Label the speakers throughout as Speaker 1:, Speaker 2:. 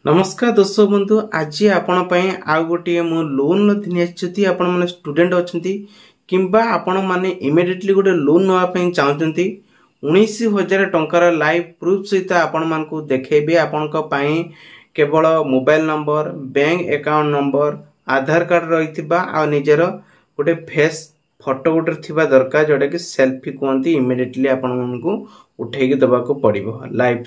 Speaker 1: नमस्कार दर्शक बंधु आज आपण आउ गोटे मो लोन नहीं आपण मैंने स्टूडेंट अच्छा किंबा आपण मैंने इमिडिएटली गोटे लोन नापी चाहते 19,000 टंकार लाइव प्रूफ सहित आपण मान देखेबे आपण केवल mobile number bank account number Aadhaar card रही निजर गोटे फेस फोटो गोटे थिबा दरकार जोटा कि सेल्फी कहते इमिडिएटली आपण मानकू उठेकी देबाक पड़िबो लाइव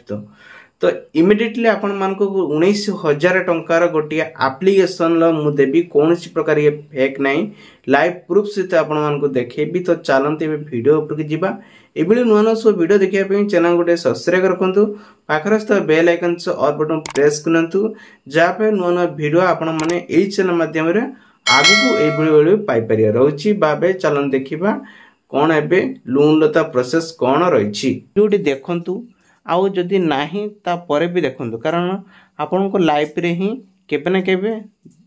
Speaker 1: तो इमिडिएटली आपण मानकू 19,000 टंकार गोटे एप्लिकेशन मु देबी कौन प्रकार ये फेक नहीं लाइव प्रूफ सहित आपण मानकू देखेबी। तो चलते वीडियो ऊपर की जीवा एभली नुआ नुआ सब वीडियो देखिया पे चैनल गोटे सब्सक्राइब रखंतु पाखर स्थ बेल आइकन से ऑल बटन प्रेस करंतु जा पे नुआ नुआ वीडियो आपण माने एई चैनल माध्यम रे आगु को एभली पाई परिया रहउची बाबे चलन देखिबा कोन एबे लोन लता प्रोसेस कोन रहिछि वीडियो देखंतु आउ जदि नाही ता परे भी देखंतु कारण आपन को लाइफ रे ही केबे ना केबे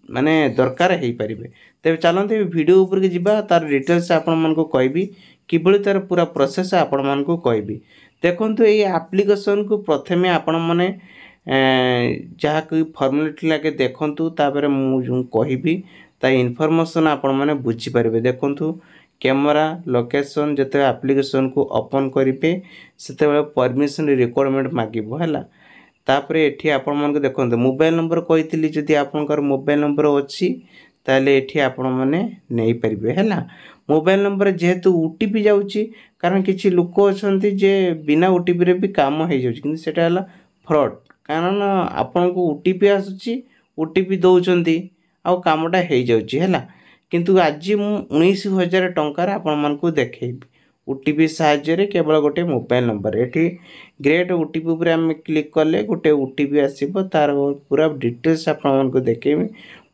Speaker 1: माने दरकार हेई परिबे। तबे चलते वीडियो ऊपर के जिबा तार डिटेल्स आपण मन को कहबी किबळी तार पूरा प्रोसेस आपण मन को कहबी। देखंतु एई एप्लिकेशन को प्रथमे आपण माने जहा कोई फॉर्मेलिटी लागे देखंतु तापर मु जो कहबी ता इन्फॉर्मेशन आपण माने बुझी परिबे। देखंतु कैमरा लोकेशन जते एप्लिकेशन को ओपन करिवे सेते बेले परमिशन रिक्वायरमेंट मागिबो हला। तापरे एठी आपण मन को देखंतु मोबाइल नंबर कहितली जदि आपनकर मोबाइल नंबर अछि ताले एठी आपण माने नै परिबे हला। मोबाइल नंबर जेहेतु ओटीपी जाउची कारण किछि लोक अछंती जे बिना ओटीपी रे भी काम हे जाउची किंतु सेटा हला फ्रॉड कारण आपण को ओटीपी आसुची ओटीपी दउचंती आ कामटा हे जाउची हला। किंतु आज मु 19,000 टंकार आपण मन को देखेबी ओटीपी साहाय्य रे केवल गोटे मोबाइल नंबर एठी ग्रेट ओटीपी ऊपर हम क्लिक करले गोटे ओटीपी आसीबो तार पूरा डिटेल्स आपण मन को देखेबी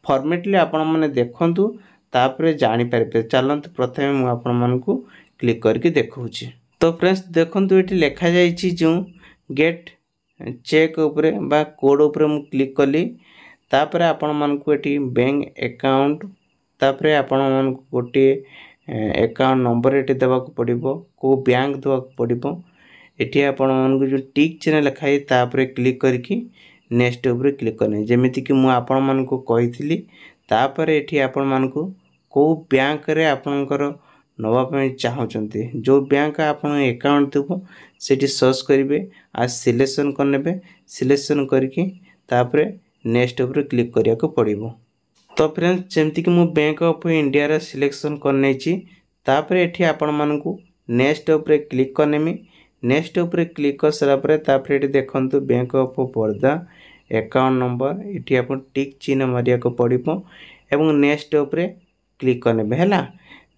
Speaker 1: फॉर्मेटली आपण माने देखंतु तापरे जानि परबे। चलंत प्रथमे मु आपण मन को क्लिक करके देखौची। तो फ्रेंड्स देखंतु एठी लिखा जाईची जो गेट चेक ऊपर बा कोड ऊपर मु क्लिक करली तापरे आपण मन को एठी बैंक अकाउंट तापरे आपण मन को गोटे अकाउंट नंबर एठी देबाक पड़िबो को बैंक देबाक पड़िबो एठी आपण मन को जो टिक चिन्ह लिखा है तापरे क्लिक करके नेक्स्ट ऊपर क्लिक करने जेमिति कि मु आपण मन को कहितली तापरे एठी आपण मन को बैंक रे आपनकर नवा पे चाहउचंती जो बैंक आपण अकाउंट देबो सेठी सर्च करिवे आ सिलेक्शन करनेबे सिलेक्शन करके तापरे नेक्स्ट ऊपर क्लिक करिया को पड़िबो। तो फ्रेंड्स जेमती कि मु बैंक ऑफ इंडिया रे सिलेक्शन करने ची तापरे एठी आपण मन को नेक्स्ट ऊपर क्लिक करनेमी नेक्स्ट ऊपर क्लिक कर सला परे तापरे एठी देखंतु bank of Baroda account number एठी आपण टिक चिन्ह मारिया को पड़िबो एवं नेक्स्ट ऊपर क्लिक करनेबे हला।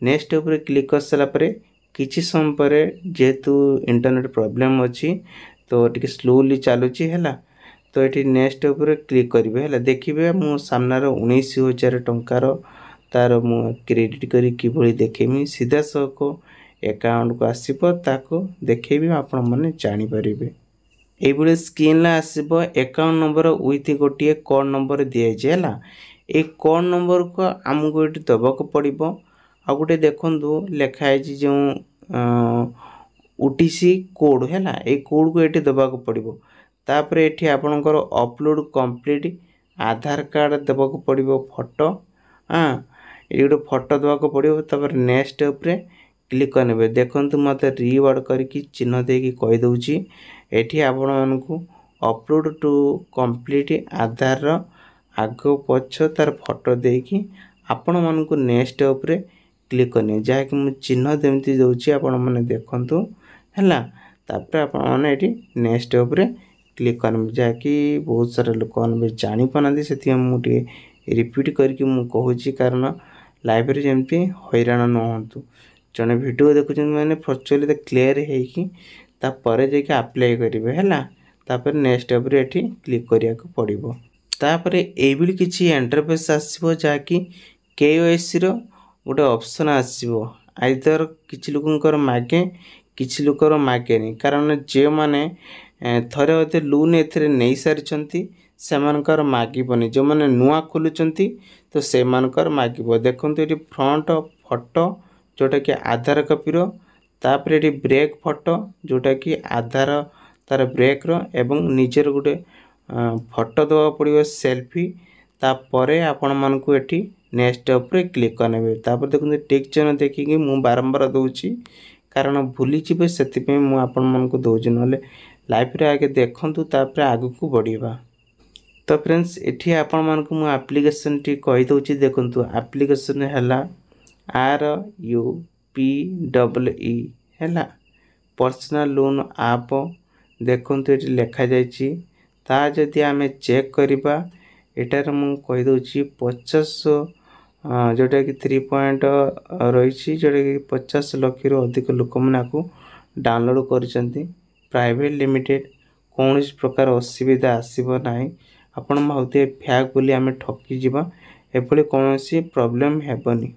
Speaker 1: नेक्स्ट ऊपर क्लिक कर सला परे किछि समय परे जेतु इंटरनेट प्रॉब्लम अछि तो टिके स्लोली चालुची हला। तो ये नेक्स्ट ऊपर क्लिक करेंगे है देखिए मो सामनार 19,000 टंकार तार मु क्रेडिट करी किभली देखेमी सीधा सक अकाउंट को आसीबो ताको देखेबी आपण माने जानि परिबे। एबुले स्क्रीन ला आसीबो अकाउंट नंबर विथ गोटे कोड नंबर दिया जेला ए कोड नंबर को हमको एटी दबाक पड़िबो आ गोटे देखंतु लिखा है जो ओटीसी कोड हैला ए कोड को एटी दबाक पड़िबो तापर एठी आपनकर अपलोड कंप्लीट आधार कार्ड देबाक पड़िबो फोटो हाँ ये गोटे फोटो देबाक पड़िबो तापर नेक्स्ट ऊपर क्लिक करनेबे। देखंतु मते रिवार्ड करके चिन्ह देकी कहि दउची एठी आपण मानकू अपलोड टू कंप्लीट आधार आगो पछ तार फोटो देकी आपण मानकू नेक्स्ट ऊपर क्लिक करने जहा कि मु चिन्ह देमती दउची आपण माने देखंतु हैला तापर आपण माने एठी नेक्स्ट ऊपर क्लिक कर जहाँकि बहुत सारा लोक मैंने जानी पाना से मुझे रिपीट करके मुझे कहूँ कारण लाइव रे जमती हैरान न हूँ जड़े वीडियो देखुं मैंने फर्चुअली क्लीयर होपर जाके अप्लाई करेंगे है नेक्स्ट ऊपर ये क्लिक करिया को पड़ो तापर ये किसी इंटरफेस आसो जहाँकि KYC रो गोटे ऑप्शन आसो आइदर किसी लोकंर मागे किसी लोकर मागे नहीं कारण जो मैंने थरे अधे लोन एथरे नहीं सारी से मागबनी जो मैंने नुआ खोलुंट तो से मागब। देखो ये फ्रंट फोटो जोटा कि आधार कॉपीर तापर ये ब्रेक फोटो जोटा कि आधार तार ब्रेक रो एवं निजर गोटे फोटो देवा पड़ो सेल्फी तापर आपण मानक एटी नेक्स्ट उपर क्लिक करने तापर देखते टिक चिन्ह देखिकी मु बारंबार दूसरी कारण भूली जी से मुझे दूसरी ना लाइफ रे आगे देखूँ तापर आग को बढ़ा। तो फ्रेंड्स एठी आपण मानक मु एप्लिकेशन टी कही दउची देखंतु एप्लिकेशन हैला RUPEE हैला पर्सनल लोन ऐप देखंतु एठी लिखा जायछि ता जदि आमे चेक करिबा एटार मु कही दउची 50 जोटा कि 3 पॉइंट रही जोटा कि 50 लाख रु अधिक लोक माने को डाउनलोड करिसंती प्राइवेट लिमिटेड कौन प्रकार असुविधा आसीबो नाही आपण भावते फैक बोली आमे ठकी जीवा एपले कौन सी प्रॉब्लम हेबनी।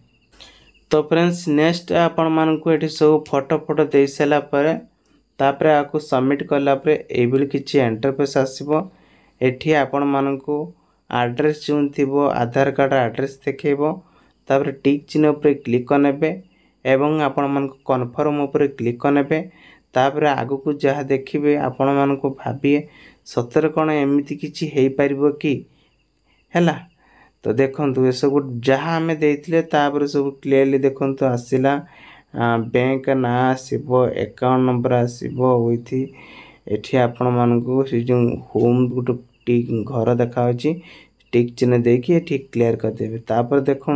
Speaker 1: तो फ्रेंड्स नेक्स्ट आपण मान को एठी सब फोटो दे साला पर तापरे आको सबमिट करला पर एबल किछि इंटरफेस आसीबो एठी आपण मान को एड्रेस जोन थिबो आधार कार्ड एड्रेस देखेबो तापरे टिक चिन्ह पर क्लिक करनेबे एवं आपण मान को कन्फर्म ऊपर क्लिक करनेबे तापर आगु को जहाँ देखिए आपण मान को भाविए सतर कौन एमती किसी हो पार कि हैला। तो देखंतु ये सब जहाँ आम देते सब क्लीयरली देखंतु आसला बैंक ना आसो अकाउंट नंबर आसो विथ एठी आपण मान को जो होम गोटे टिक घर देखा टिक चिन्ह देकी एठी क्लियर करदेवे तापर देख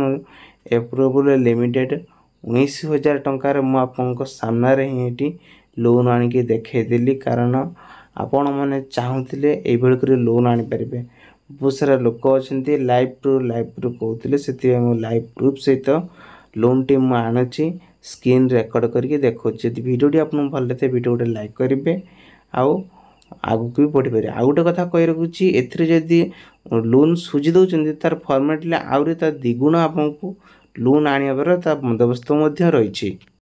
Speaker 1: एप्रूवल लिमिटेड 19,000 टंकार मुझे सामने ही लोन आनिकी देखली कारण आपण मैंने चाहूले ये लोन आनीपर बहुत सारा लोक अच्छा लाइव प्रूफ कहते से लाइव प्रूफ सहित लोन टी मुझे आणुची स्क्रीन रेकर्ड करके देखो जब वीडियोटी आपको भल लगे वीडियो गोटे लाइक करेंगे आगू भी बढ़ी पारे। आउ गोटे कथा कही रखुच्छी एदी लोन सुझी दौरान तार फर्मेटली आहरी द्विगुण आपको लोन आने बंदोबस्त रही।